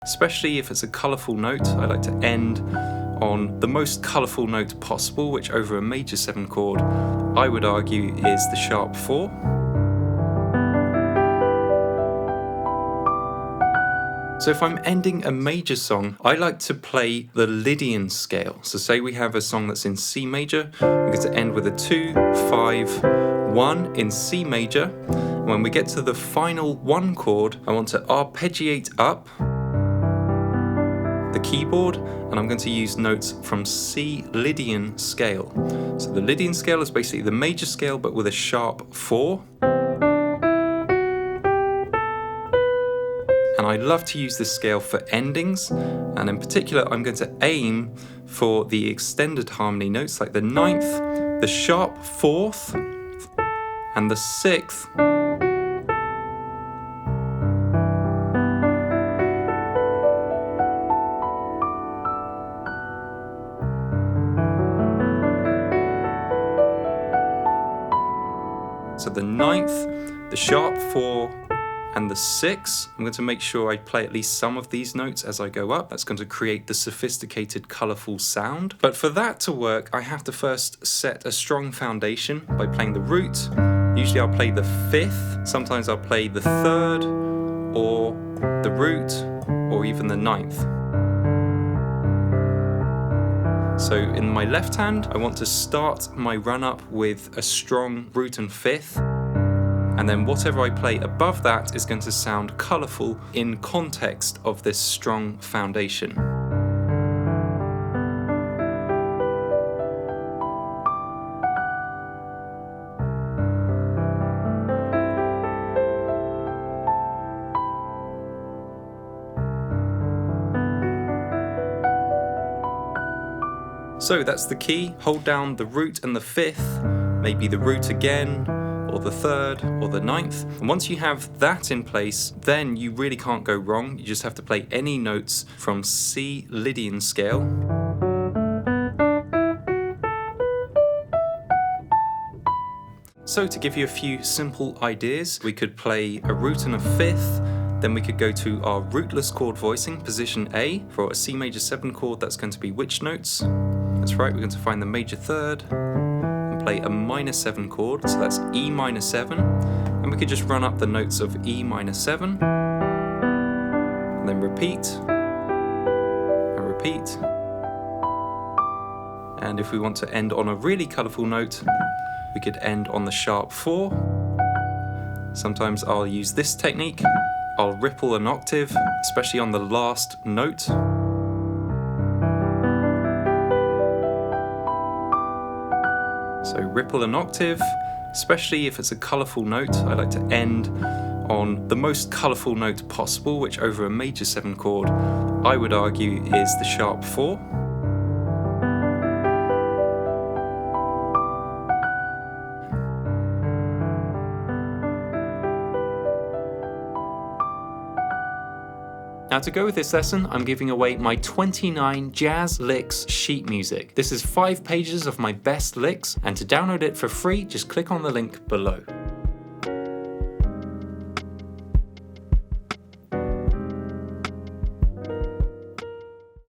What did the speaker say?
Especially if it's a colourful note, I like to end on the most colourful note possible, which over a major 7 chord, I would argue is the sharp 4. So if I'm ending a major song, I like to play the Lydian scale. So say we have a song that's in C major, we're going to end with a 2, 5, 1 in C major. And when we get to the final 1 chord, I want to arpeggiate up the keyboard, and I'm going to use notes from C Lydian scale. So the Lydian scale is basically the major scale but with a sharp 4. And I love to use this scale for endings, and in particular I'm going to aim for the extended harmony notes like the 9th, the sharp 4th, and the 6th. So the 9th, the sharp 4, and the 6, I'm going to make sure I play at least some of these notes as I go up. That's going to create the sophisticated, colourful sound. But for that to work, I have to first set a strong foundation by playing the root. Usually I'll play the 5th, sometimes I'll play the 3rd, or the root, or even the 9th. So in my left hand, I want to start my run up with a strong root and 5th, and then whatever I play above that is going to sound colourful in context of this strong foundation. So that's the key. Hold down the root and the 5th, maybe the root again, or the 3rd, or the 9th. And once you have that in place, then you really can't go wrong. You just have to play any notes from C Lydian scale. So to give you a few simple ideas, we could play a root and a 5th, then we could go to our rootless chord voicing, position A. For a C major 7 chord, that's going to be which notes? That's right, we're going to find the major 3rd, and play a minor 7 chord, so that's E minor 7, and we could just run up the notes of E minor 7, and then repeat, and repeat. And if we want to end on a really colourful note, we could end on the sharp 4. Sometimes I'll use this technique. I'll ripple an octave, especially on the last note. So ripple an octave, especially if it's a colourful note. I like to end on the most colourful note possible, which over a major 7 chord, I would argue is the sharp 4. Now to go with this lesson, I'm giving away my 29 Jazz Licks sheet music. This is 5 pages of my best licks, and to download it for free, just click on the link below.